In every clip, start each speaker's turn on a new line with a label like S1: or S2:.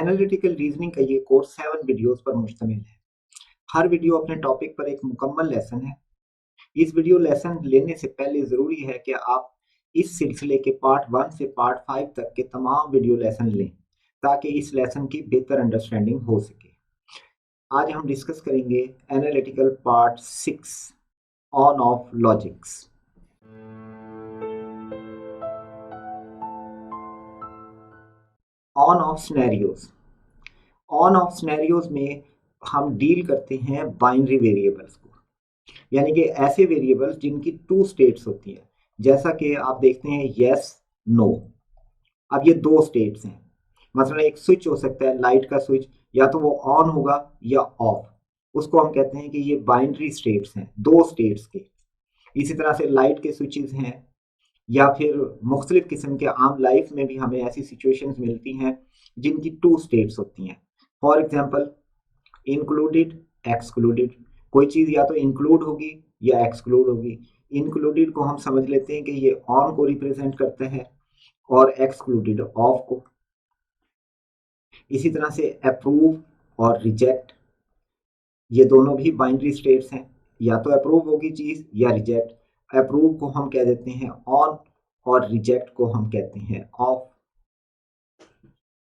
S1: Analytical reasoning का ये course 7 videos पर मुश्तमिल है। हर वीडियो अपने टॉपिक पर एक मुकम्मल लेसन है। इस वीडियो लेसन लेने से पहले ज़रूरी है कि आप इस सिलसिले के पार्ट 1 से पार्ट 5 तक के तमाम वीडियो लेसन लें ताकि इस लेसन की बेहतर अंडरस्टैंडिंग हो सके। आज हम डिस्कस करेंगे analytical part 6 on off logics. On off scenarios. On off scenarios में हम डील करते हैं बाइनरी वेरिएबल्स को, यानी कि ऐसे वेरिएबल्स जिनकी 2 स्टेट्स होती हैं। जैसा कि आप देखते हैं यस नो। अब ये 2 स्टेट्स हैं। मसलन एक स्विच हो सकता है, लाइट का स्विच, या तो वो ऑन होगा या ऑफ। उसको हम कहते हैं कि ये बाइनरी स्टेट्स हैं, 2 स्टेट्स के। इसी तरह से लाइट के स्विचेस हैं, या फिर मुख्तलिफ किस्म के आम लाइफ में भी हमें ऐसी सिचुएशंस मिलती हैं जिनकी 2 स्टेट्स होती हैं। For example included, excluded. कोई चीज़ या तो इंक्लूड होगी या एक्सक्लूड होगी। इंक्लूडेड को हम समझ लेते हैं कि ये ऑन को रिप्रेजेंट करता है और एक्सक्लूडेड ऑफ को। इसी तरह से अप्रूव और रिजेक्ट, ये दोनों भी बाइनरी स्टेट्स हैं। या तो अप्रूव होगी चीज़ या रिजेक्ट। अप्रूव को हम कह देते हैं ऑन और रिजेक्ट को हम कहते हैं ऑफ।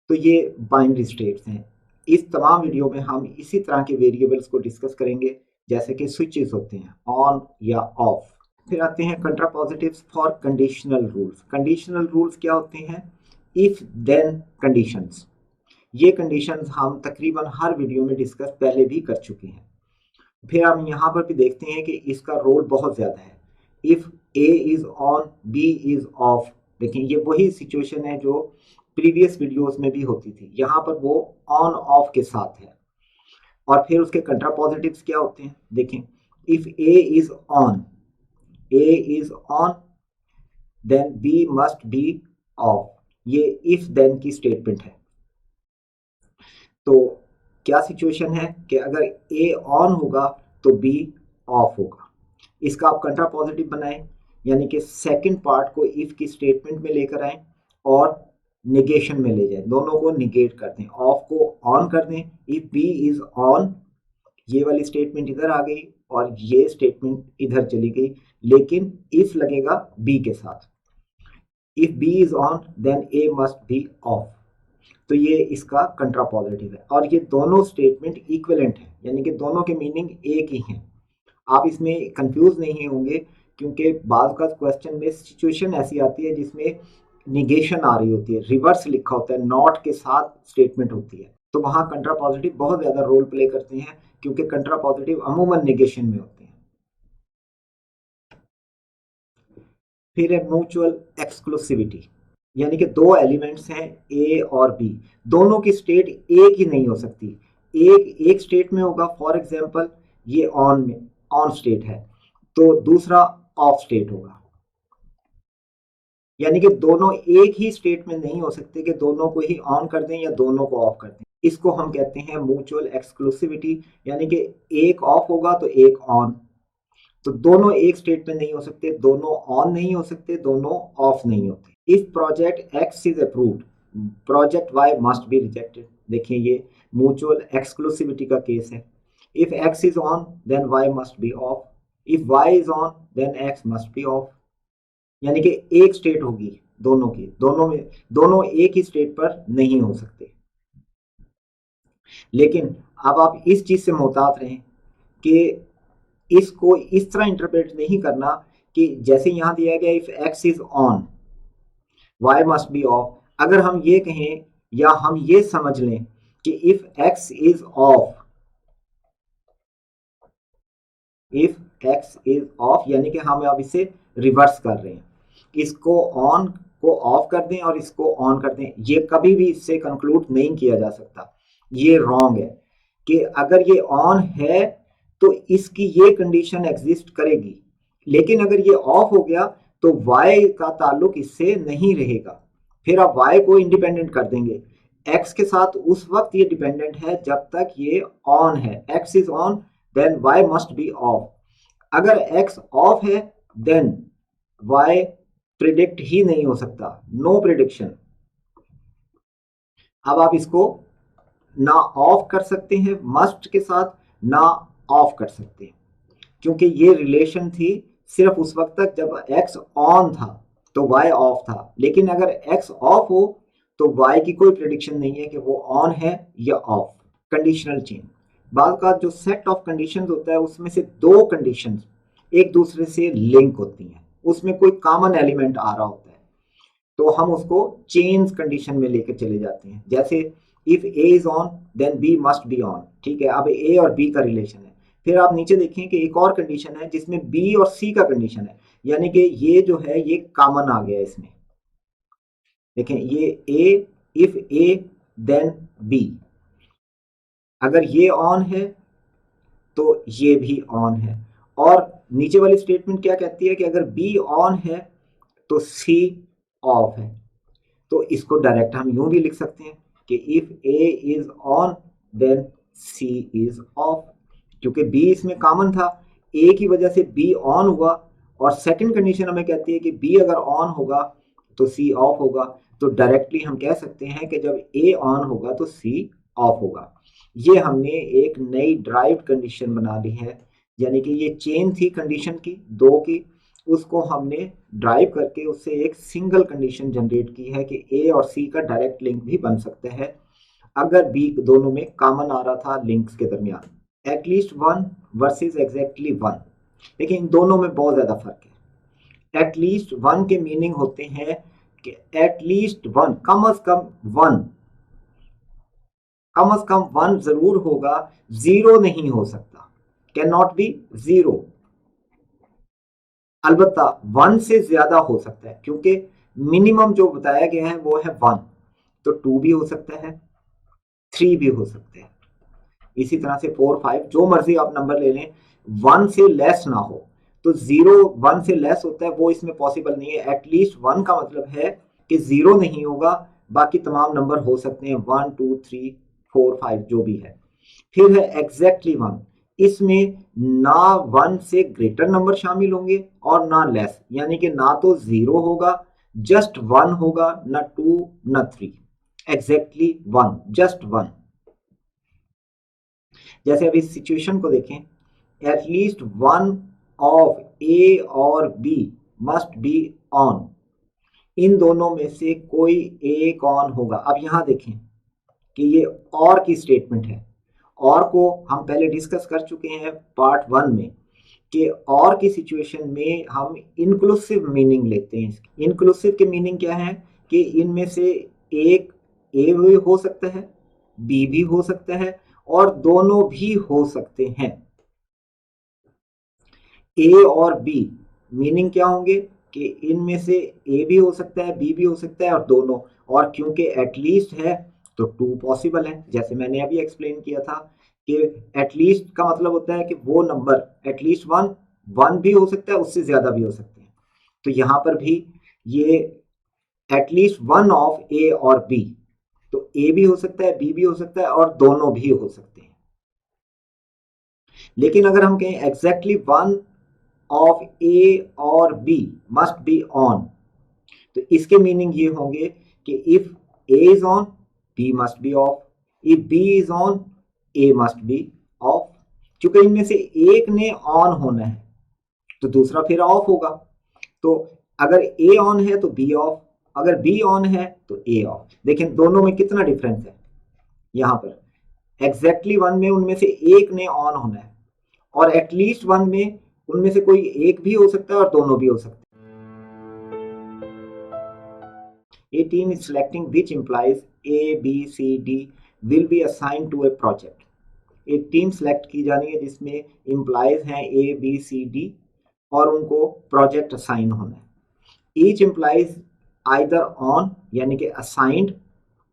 S1: तो ये बाइनरी स्टेट्स हैं। इस तमाम वीडियो में हम इसी तरह के वेरिएबल्स को डिस्कस करेंगे, जैसे कि स्विचेस होते हैं ऑन या ऑफ। फिर आते हैं contrapositives for conditional rules. Conditional rules क्या होते हैं? If then conditions. ये कंडीशंस हम तकरीबन हर वीडियो में डिस्कस पहले भी कर चुके हैं। फिर हम यहाँ पर भी देखते हैं कि इसका रोल बहुत ज़्यादा है। If A is on, B is off. देखें, ये वही सिचुएशन है जो प्रीवियस वीडियोस में भी होती थी। यहाँ पर वो ऑन ऑफ के साथ है। और फिर उसके कंट्रापोजिटिव्स क्या होते हैं? देखें, if A is on, A is on, then B must be off. ये इफ देन की स्टेटमेंट है। तो क्या सिचुएशन है कि अगर ए ऑन होगा तो बी ऑफ होगा। इसका आप कंट्रापोजिटिव बनाएं, यानी कि सेकंड पार्ट को इफ की स्टेटमेंट में लेकर आएं और निगेशन में ले जाएं, दोनों को निगेट कर दें। ऑफ को ऑन कर दें। इफ बी इज ऑन, ये वाली स्टेटमेंट इधर आ गई और ये स्टेटमेंट इधर चली गई, लेकिन इफ लगेगा बी के साथ। If B is on then A must be off. तो ये इसका कंट्रापोजिटिव है। और ये दोनों स्टेटमेंट इक्विवेलेंट है, यानी कि दोनों के मीनिंग एक ही हैं। आप इसमें कंफ्यूज नहीं होंगे, क्योंकि बाज़ का क्वेश्चन में सिचुएशन ऐसी आती है जिसमें निगेशन आ रही होती है, रिवर्स लिखा होता है, नॉट के साथ स्टेटमेंट होती है। तो वहाँ कंट्रापोजिटिव बहुत ज़्यादा रोल प्ले करते हैं, क्योंकि कंट्रापोजिटिव अमूमन निगेशन में होते हैं। फिर है म्यूचुअल एक्सक्लूसिविटी, यानी कि 2 एलिमेंट्स हैं ए और बी, दोनों की स्टेट एक ही नहीं हो सकती। एक स्टेट में होगा, फॉर एग्जांपल ये ऑन स्टेट है तो दूसरा ऑफ स्टेट होगा। यानी कि दोनों एक ही स्टेट में नहीं हो सकते कि दोनों को ही ऑन कर दें या दोनों को ऑफ कर दें। इसको हम कहते हैं म्यूचुअल एक्सक्लूसिविटी, यानी कि एक ऑफ होगा तो एक ऑन। तो दोनों एक स्टेट में नहीं हो सकते, दोनों ऑन नहीं हो सकते, दोनों ऑफ नहीं होते। If project X is approved, project Y must be rejected. देखिए, ये म्यूचुअल एक्सक्लूसिविटी का केस है। If X is on then Y must be off. If Y is on then X must be off. यानी कि एक state होगी दोनों की, दोनों एक ही स्टेट पर नहीं हो सकते। लेकिन अब आप इस चीज से मोहतात रहें कि इसको इस तरह इंटरप्रेट नहीं करना कि जैसे यहां दिया गया if X is on Y must be off. अगर हम ये कहें या हम ये समझ लें कि if X is of, if X is of, यानी कि हम अब इसे रिवर्स कर रहे हैं। इसको ऑन को ऑफ कर दें और इसको ऑन कर दें, ये कभी भी इससे कंक्लूड नहीं किया जा सकता। ये रॉन्ग है कि अगर ये ऑन है तो इसकी ये कंडीशन एग्जिस्ट करेगी, लेकिन अगर ये ऑफ हो गया तो y का ताल्लुक इससे नहीं रहेगा। फिर आप y को इंडिपेंडेंट कर देंगे। x के साथ उस वक्त ये डिपेंडेंट है जब तक ये ऑन है। x is on then y must be off. अगर x ऑफ है देन y प्रिडिक्ट ही नहीं हो सकता, नो प्रिडिक्शन। अब आप इसको ना ऑफ कर सकते हैं मस्ट के साथ, ना ऑफ कर सकते हैं, क्योंकि ये रिलेशन थी सिर्फ उस वक्त तक जब एक्स ऑन था तो वाई ऑफ था, लेकिन अगर एक्स ऑफ हो तो वाई की कोई प्रिडिक्शन नहीं है कि वो ऑन है या ऑफ। कंडीशनल चेन, बाद का जो सेट ऑफ कंडीशंस होता है उसमें से दो कंडीशंस एक दूसरे से लिंक होती हैं, उसमें कोई कॉमन एलिमेंट आ रहा होता है, तो हम उसको चेन्स कंडीशन में लेकर चले जाते हैं। जैसे if A is on then B must be on, ठीक है, अब ए और बी का रिलेशन है। फिर आप नीचे देखें कि एक और कंडीशन है जिसमें बी और सी का कंडीशन है, यानी कि ये जो है ये कॉमन आ गया इसमें। देखें ये ए, इफ ए देन बी, अगर ये ऑन है तो ये भी ऑन है। और नीचे वाली स्टेटमेंट क्या कहती है कि अगर बी ऑन है तो सी ऑफ है। तो इसको डायरेक्ट हम यूं भी लिख सकते हैं कि if A is on then C is off, क्योंकि बी इसमें कॉमन था, ए की वजह से बी ऑन हुआ, और सेकंड कंडीशन हमें कहती है कि बी अगर ऑन होगा तो सी ऑफ होगा। तो डायरेक्टली हम कह सकते हैं कि जब ए ऑन होगा तो सी ऑफ होगा। ये हमने एक नई ड्राइव कंडीशन बना ली है, यानी कि ये चेन थी कंडीशन की दो की, उसको हमने ड्राइव करके उससे एक सिंगल कंडीशन जनरेट की है कि ए और सी का डायरेक्ट लिंक भी बन सकता है अगर बी दोनों में कॉमन आ रहा था लिंक्स के दरमियान। At least one versus exactly one, लेकिन इन दोनों में बहुत ज्यादा फर्क है। एटलीस्ट वन के मीनिंग होते हैं कि एटलीस्ट वन, कम अज कम वन जरूर होगा, जीरो नहीं हो सकता, कैन नॉट बी जीरो। अलबत्ता वन से ज्यादा हो सकता है, क्योंकि मिनिमम जो बताया गया है वो है वन, तो टू भी हो सकता है, थ्री भी हो सकते हैं, इसी तरह से फोर फाइव जो मर्जी आप नंबर ले लें, वन से लेस ना हो। तो जीरो वन से लेस होता है वो इसमें पॉसिबल नहीं है। एटलीस्ट वन का मतलब है कि जीरो नहीं होगा, बाकी तमाम नंबर हो सकते हैं, one two three four five जो भी है। फिर है एग्जैक्टली वन, इसमें ना वन से ग्रेटर नंबर शामिल होंगे और ना लेस, यानी कि ना तो जीरो होगा, जस्ट वन होगा, ना टू ना three, exactly one, just one. जैसे अब इस सिचुएशन को देखें, एटलीस्ट वन ऑफ ए और बी मस्ट बी ऑन, इन दोनों में से कोई एक ऑन होगा। अब यहां देखें कि ये और की स्टेटमेंट है, और को हम पहले डिस्कस कर चुके हैं पार्ट वन में कि और की सिचुएशन में हम इंक्लूसिव मीनिंग लेते हैं। इंक्लूसिव के मीनिंग क्या है कि इनमें से एक ए भी हो सकता है, बी भी हो सकता है, और दोनों भी हो सकते हैं। ए और बी मीनिंग क्या होंगे कि इनमें से ए भी हो सकता है, बी भी हो सकता है, और दोनों। और क्योंकि एटलीस्ट है तो टू पॉसिबल है, जैसे मैंने अभी एक्सप्लेन किया था कि एटलीस्ट का मतलब होता है कि वो नंबर एटलीस्ट वन, वन भी हो सकता है, उससे ज्यादा भी हो सकते हैं। तो यहां पर भी ये एटलीस्ट वन ऑफ ए और बी, तो ए भी हो सकता है, बी भी हो सकता है, और दोनों भी हो सकते हैं। लेकिन अगर हम कहें एग्जैक्टली वन ऑफ ए और बी मस्ट बी ऑन, तो इसके मीनिंग ये होंगे कि if A is on B must be off, if B is on A must be off. क्योंकि इनमें से एक ने ऑन होना है तो दूसरा फिर ऑफ होगा। तो अगर ए ऑन है तो बी ऑफ, अगर बी ऑन है तो ए ऑफ। देखें दोनों में कितना डिफरेंस है। यहां पर एग्जैक्टली वन में उनमें से एक ने ऑन होना है, और एटलीस्ट वन में उनमें से कोई एक भी हो सकता है और दोनों भी हो सकते हैं। A team is selecting which implies A, B, C, D will be assigned to a project. एक टीम सेलेक्ट की जानी है जिसमें इम्प्लाइज हैं A, B, C, D, और उनको प्रोजेक्ट असाइन होना है। ईच इम्प्लाइज आइदर ऑन यानी कि असाइंड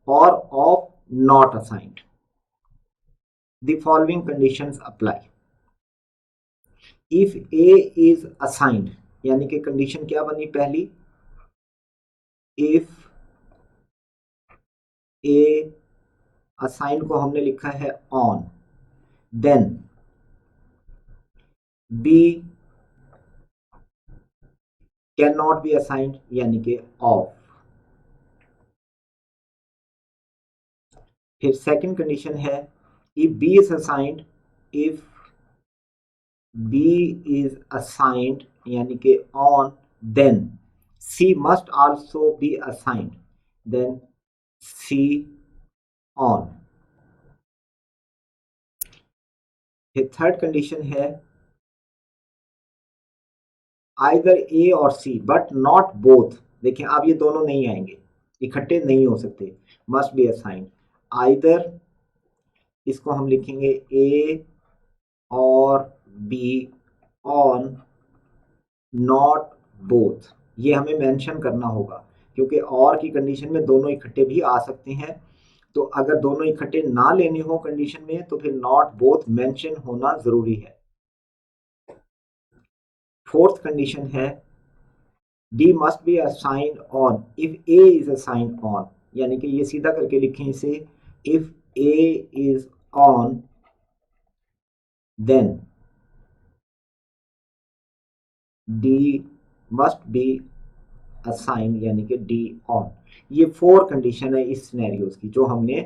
S1: और of not assigned. The following conditions apply. If A is assigned, यानी कि कंडीशन क्या बनी पहली, इफ A असाइन को हमने लिखा है on, then B can not be assigned यानी कि ऑफ। फिर सेकंड कंडीशन है if B is assigned, if B is assigned यानी कि on, then C must also be assigned, then C on. फिर थर्ड कंडीशन है आइदर ए और C but not both. देखिए अब ये दोनों नहीं आएंगे, इकट्ठे नहीं हो सकते, मस्ट बी असाइंड। आइदर इसको हम लिखेंगे ए और बी ऑन, नॉट बोथ। ये हमें मेंशन करना होगा क्योंकि और की कंडीशन में दोनों इकट्ठे भी आ सकते हैं। तो अगर दोनों इकट्ठे ना लेने हो कंडीशन में तो फिर नॉट बोथ मेंशन होना जरूरी है। फोर्थ कंडीशन है D must be assigned on if A is assigned on, यानी कि ये सीधा करके लिखें इसे, if A is on then D must be assigned यानी कि डी ऑन। ये 4 कंडीशन है इस सिनेरियोज की जो हमने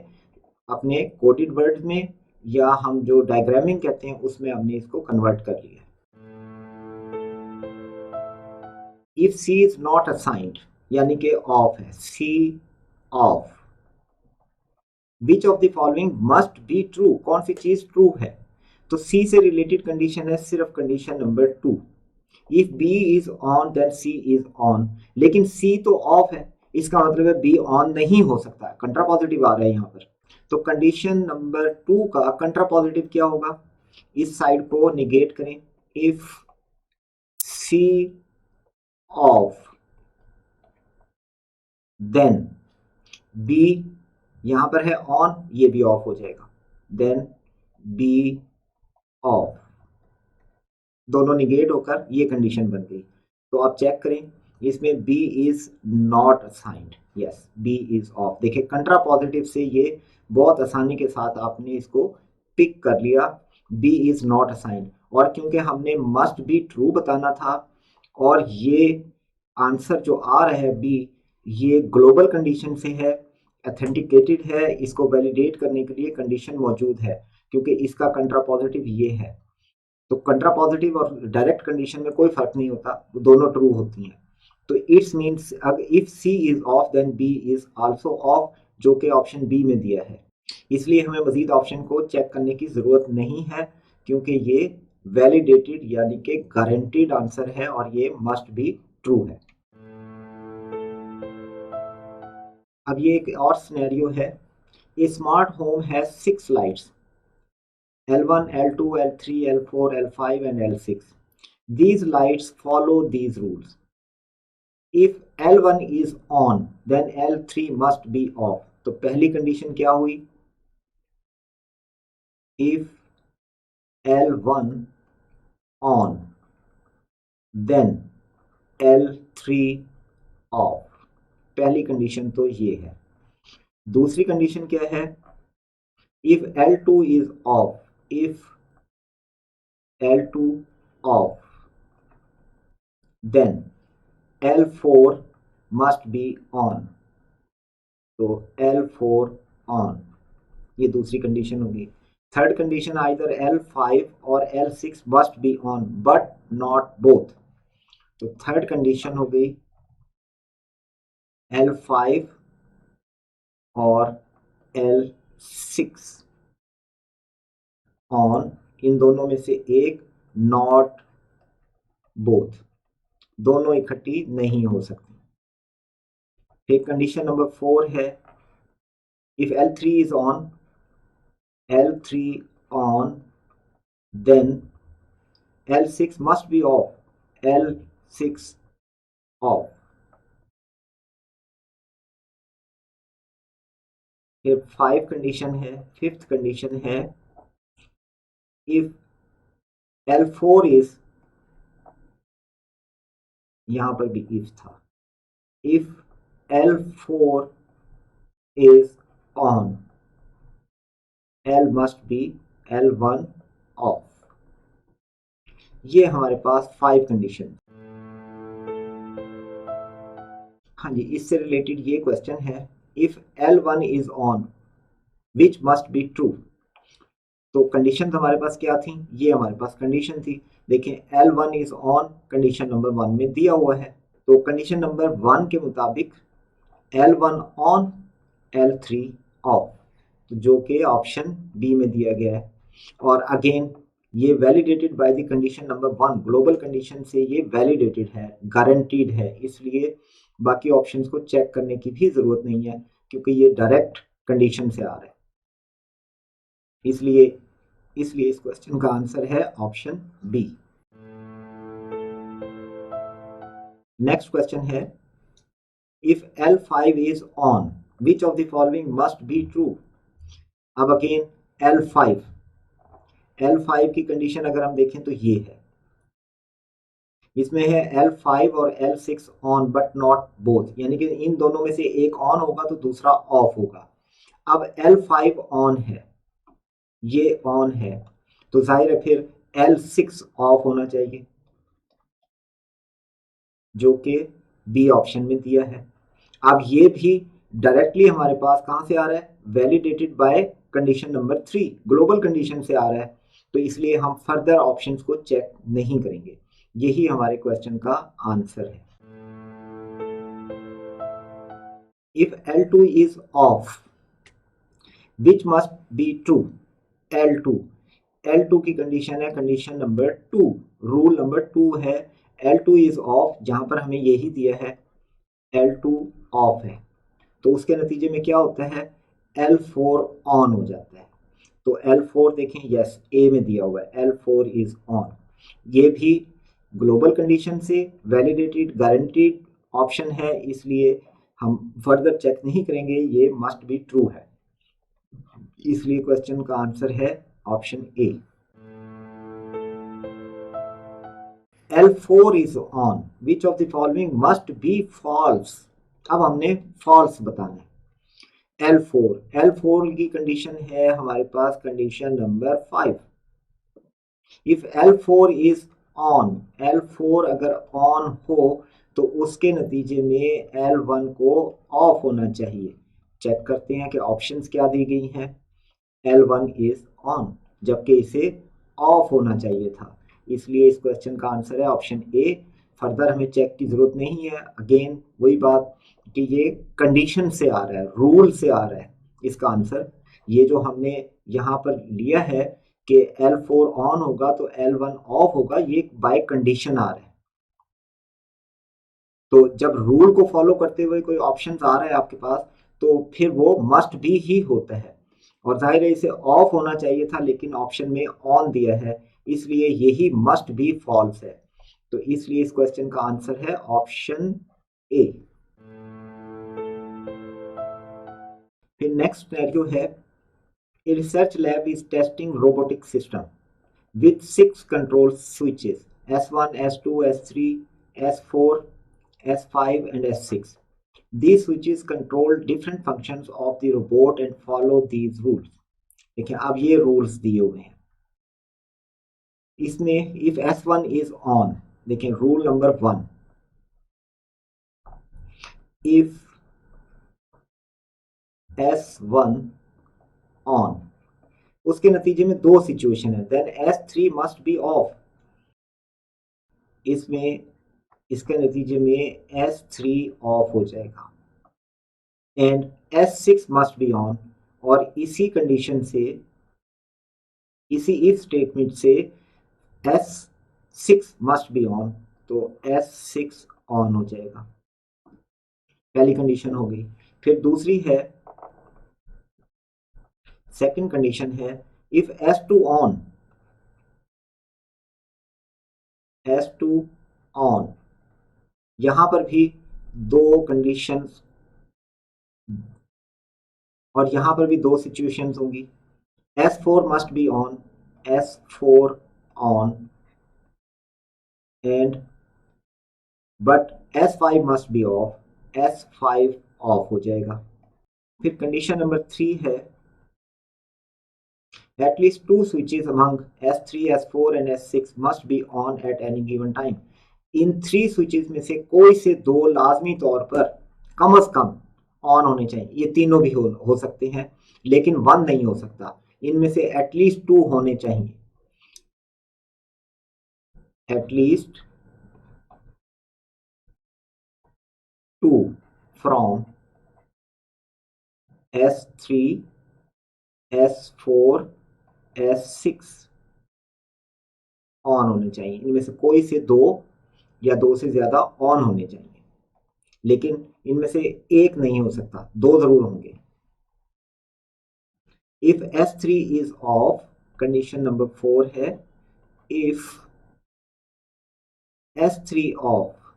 S1: अपने कोटेड वर्ड में या हम जो डायग्रामिंग कहते हैं उसमें हमने इसको कन्वर्ट कर लिया। If C is not assigned यानी कि ऑफ है, C off, which of the following must be true, कौन सी चीज ट्रू है? तो सी से रिलेटेड कंडीशन है सिर्फ condition number 2, if B is on then C is on. लेकिन सी तो ऑफ है, इसका मतलब है बी ऑन नहीं हो सकता है, कंट्रा पॉजिटिव आ रहा है यहाँ पर। तो कंडीशन नंबर 2 का कंट्रा पॉजिटिव क्या होगा? इस साइड को निगेट करें, if C off then B, यहां पर है ऑन, ये भी ऑफ हो जाएगा, देन बी ऑफ, दोनों निगेट होकर ये कंडीशन बन गई। तो आप चेक करें इसमें B is not assigned, yes B is of. देखिए कंट्रा पॉजिटिव से ये बहुत आसानी के साथ आपने इसको पिक कर लिया, B इज नॉट असाइंड। और क्योंकि हमने मस्ट बी ट्रू बताना था और ये आंसर जो आ रहा है B ये ग्लोबल कंडीशन से है, ऑथेंटिकेटेड है, इसको वैलिडेट करने के लिए कंडीशन मौजूद है क्योंकि इसका कंट्रा पॉजिटिव ये है। तो कंट्रा पॉजिटिव और डायरेक्ट कंडीशन में कोई फर्क नहीं होता, दोनों ट्रू होती हैं। तो it's means if C is off then B is also off, जो कि ऑप्शन बी में दिया है। इसलिए हमें मजीद ऑप्शन को चेक करने की जरूरत नहीं है क्योंकि ये वैलिडेटेड यानी कि गारंटीड आंसर है और ये मस्ट बी ट्रू है। अब ये एक और सिनेरियो है, a smart home has 6 lights L1, L2, L3, L4, L5 and L6. These lights follow these rules. If L1 is on, then L3 must be off. तो पहली कंडीशन क्या हुई? If L1 on, then L3 off. पहली condition तो ये है। दूसरी condition क्या है? If L2 is off, if L2 off, then L4 must be on. तो L4 on, ये दूसरी कंडीशन होगी। थर्ड कंडीशन आइदर L5 और L6 must be on but not both. तो थर्ड कंडीशन हो गई L5 और L6 ऑन, इन दोनों में से एक, नॉट बोथ, दोनों इकट्ठी नहीं हो सकती। फिर कंडीशन नंबर 4 है if L3 is on, L3 on, then L6 must be off, L6 off। फिर 5 कंडीशन है, फिफ्थ कंडीशन है इफ L4 is, यहां पर भी इफ था, if L4 is on, L must be L1 off। ये हमारे पास 5 कंडीशन। हाँ जी, इससे रिलेटेड ये क्वेश्चन है if L1 is on, which must be true. तो कंडीशन हमारे पास क्या थी, ये हमारे पास कंडीशन थी। देखें L1 is on, condition number 1 में दिया हुआ है। तो कंडीशन नंबर 1 के मुताबिक L1 ऑन, L3 ऑफ, तो जो कि ऑप्शन बी में दिया गया है। और अगेन ये validated by the condition number 1, global condition से ये वैलिडेटेड है, गारंटीड है, इसलिए बाकी ऑप्शंस को चेक करने की भी जरूरत नहीं है क्योंकि ये डायरेक्ट कंडीशन से आ रहा है। इसलिए इस क्वेश्चन का आंसर है ऑप्शन बी। नेक्स्ट क्वेश्चन है if L5 is on which of the following must be true. अब अगेन L5 की कंडीशन अगर हम देखें तो ये है, इसमें है L5 और L6 on but not both, यानी कि इन दोनों में से एक ऑन होगा तो दूसरा ऑफ होगा। अब L5 ऑन है, ये ऑन है, तो जाहिर है फिर L6 ऑफ होना चाहिए, जो कि बी ऑप्शन में दिया है। अब ये भी डायरेक्टली हमारे पास कहां से आ रहा है, validated bye condition number 3, global condition से आ रहा है, तो इसलिए हम फर्दर ऑप्शंस को चेक नहीं करेंगे। यही हमारे क्वेश्चन का आंसर है। If L2 is of which must be true. L2 की कंडीशन है कंडीशन नंबर 2, रूल नंबर 2 है L2 इज ऑफ, जहां पर हमें यही दिया है L2 ऑफ है, तो उसके नतीजे में क्या होता है, L4 ऑन हो जाता है। तो L4 देखें, यस ए में दिया हुआ है L4 इज ऑन, ये भी ग्लोबल कंडीशन से वैलिडेटेड गारंटीड ऑप्शन है, इसलिए हम फर्दर चेक नहीं करेंगे, ये मस्ट बी ट्रू है, इसलिए क्वेश्चन का आंसर है option A. L4 is on which of the following must be false. अब हमने फॉल्स बताना है। L4 की कंडीशन है हमारे पास condition number 5। If L4 is on, L4 अगर ऑन हो तो उसके नतीजे में L1 को ऑफ होना चाहिए। चेक करते हैं कि ऑप्शंस क्या दी गई हैं। L1 इज ऑन, जबकि इसे ऑफ होना चाहिए था, इसलिए इस क्वेश्चन का आंसर है ऑप्शन ए। फर्दर हमें चेक की जरूरत नहीं है, अगेन वही बात कि ये कंडीशन से आ रहा है, रूल से आ रहा है इसका आंसर। ये जो हमने यहाँ पर लिया है कि L4 ऑन होगा तो L1 ऑफ होगा, ये बाय कंडीशन आ रहा है। तो जब रूल को फॉलो करते हुए कोई ऑप्शन आ रहा है आपके पास तो फिर वो मस्ट बी ही होता है, और जाहिर है इसे ऑफ होना चाहिए था लेकिन ऑप्शन में ऑन दिया है, इसलिए यही मस्ट बी फॉल्स है। तो इसलिए इस क्वेश्चन का आंसर है ऑप्शन ए। फिर नेक्स्ट सिनेरियो है A research lab is testing robotic system with 6 control switches S1, S2, S3, S4, S5 and S6. These switches control different functions of the robot and follow these rules. देखिए अब ये rules दिए हुए हैं इसमें। If S1 is on, देखिए rule number 1, if S1 on, उसके नतीजे में दो सिचुएशन है, then S3 must be of, इसमें इसके नतीजे में S3 ऑफ हो जाएगा, and S6 must be on, और इसी कंडीशन से, इसी इफ स्टेटमेंट से S6 मस्ट बी ऑन, तो S6 ऑन हो जाएगा, पहली कंडीशन हो गई। फिर दूसरी है, सेकंड कंडीशन है if S2 on, S2 on, यहां पर भी दो कंडीशंस और यहां पर भी दो सिचुएशंस होंगी। S4 must be on, S4 on, and but S5 must be of, S5 of हो जाएगा। फिर कंडीशन नंबर 3 है at least 2 switches among S3, S4 and S6 must be on at any given time. In 3 switches में से कोई से दो लाजमी तौर पर कम से कम ऑन होने चाहिए, ये तीनों भी हो सकते हैं, लेकिन 1 नहीं हो सकता, इनमें से एटलीस्ट 2 होने चाहिए, at least 2 from S3, S4, S6 on होने चाहिए। इनमें से कोई से 2 या 2 से ज्यादा ऑन होने चाहिए, लेकिन इनमें से एक नहीं हो सकता, 2 जरूर होंगे। If S3 is off, condition number 4 है, if S3 off,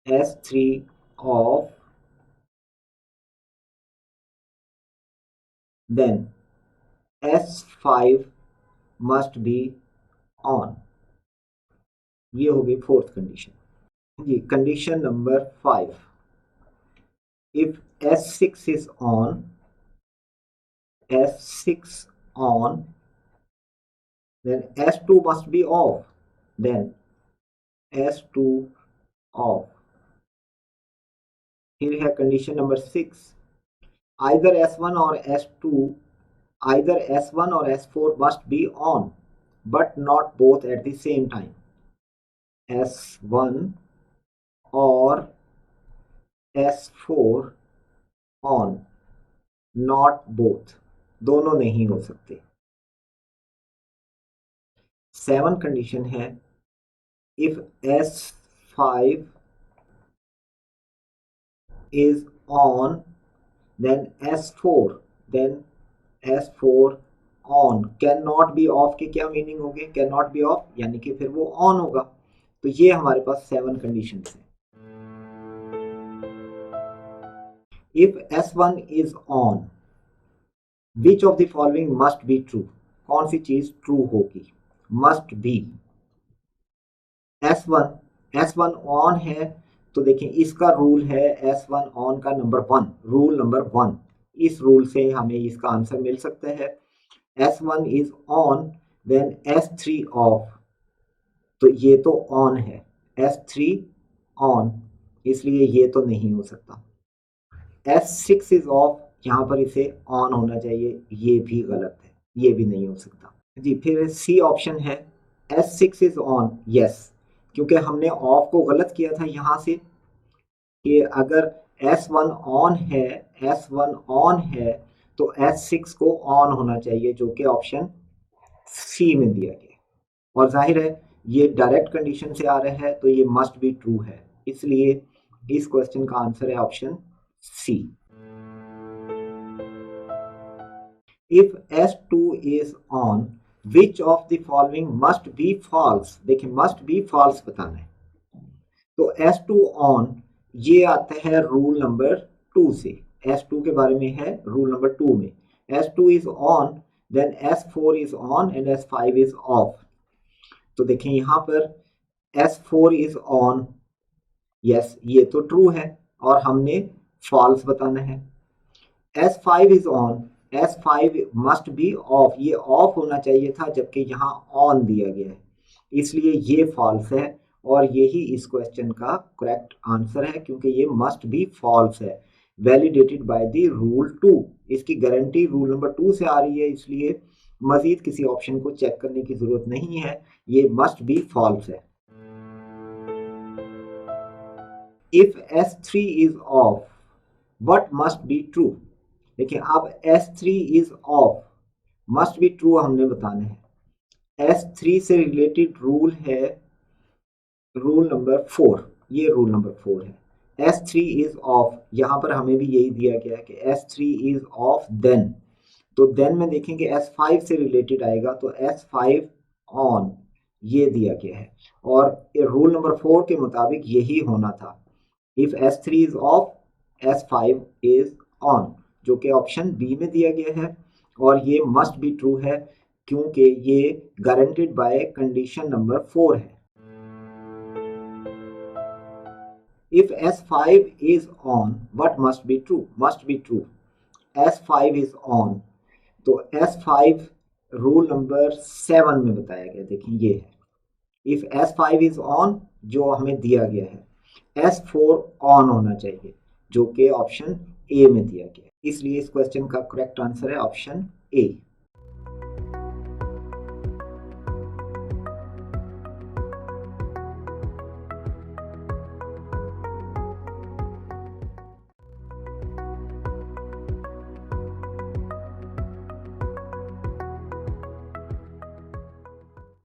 S1: S3 off, then S5 must be on। ये हो गई फोर्थ कंडीशन जी। Condition number 5, if S6 is on, S6 on, then S2 must be off, then S2 off। फिर है condition number 6, either S1 or S2, either S1 or S4 must be on, but not both at the same time। S1 or S4 on, not both, दोनों नहीं हो सकते। 7 condition है, if S5 is on, then S4, then S4 on, can not B of के क्या meaning हो गए, can not B off यानी कि फिर वो ऑन होगा। तो ये हमारे पास 7 कंडीशन है। If S1 is on, which of the following must be true, कौन सी चीज ट्रू होगी, मस्ट बी। S1 ऑन है, तो देखें इसका रूल है S1 ऑन का नंबर 1, रूल नंबर 1, इस रूल से हमें इसका आंसर मिल सकता है। S1 is on, then S3 off, तो ये तो ऑन है, S3 ऑन, इसलिए ये तो नहीं हो सकता। S6 is off, यहाँ पर इसे ऑन होना चाहिए, ये भी गलत है, ये भी नहीं हो सकता जी। फिर C ऑप्शन है, S6 is on, यस, क्योंकि हमने ऑफ को गलत किया था यहाँ से, कि अगर S1 ऑन है, S1 ऑन है, तो S6 को ऑन होना चाहिए, जो कि ऑप्शन सी में दिया गया। और जाहिर है ये डायरेक्ट कंडीशन से आ रहा है, तो ये मस्ट बी ट्रू है, इसलिए इस क्वेश्चन का आंसर है option C. If S2 is on, which of the following must be false, देखिए मस्ट बी फॉल्स बताना है, तो S2 ऑन ये आता है रूल नंबर 2 से, S2 के बारे में है रूल नंबर 2 में, S2 is on, then S4 is on and S5 is off. तो देखें यहाँ पर S4 इज ऑन, यस ये तो ट्रू है और हमने फॉल्स बताना है। S5 is on, S5 must be off, ये ऑफ होना चाहिए था जबकि यहाँ ऑन दिया गया है, इसलिए ये फॉल्स है और यही इस क्वेश्चन का करेक्ट आंसर है, क्योंकि ये मस्ट बी फॉल्स है, वैलिडेटेड बाय द रूल 2। इसकी गारंटी रूल नंबर 2 से आ रही है, इसलिए मजीद किसी ऑप्शन को चेक करने की जरूरत नहीं है, ये मस्ट बी फॉल्स है। If S3 is of, what must be true, देखिए अब S3 is of, must be true हमने बताना है। S3 से रिलेटेड रूल है रूल नंबर 4, ये रूल नंबर 4 है। S3 इज ऑफ, यहां पर हमें भी यही दिया गया है कि S3 इज ऑफ, देन, तो देन में देखेंगे S5 से रिलेटेड आएगा, तो S5 ऑन ये दिया गया है, और रूल नंबर 4 के मुताबिक यही होना था। If S3 is of, S5 is on, जो कि ऑप्शन बी में दिया गया है, और ये मस्ट बी ट्रू है क्योंकि ये गारंटेड बाय कंडीशन नंबर 4 है। If S5 is on, what must be true, must be true, S5 is on, तो S5 रूल नंबर 7 में बताया गया, देखिए ये है, इफ S5 इज ऑन जो हमें दिया गया है, S4 ऑन होना चाहिए, जो कि ऑप्शन ए में दिया गया है। इसलिए इस क्वेश्चन का करेक्ट आंसर है ऑप्शन ए।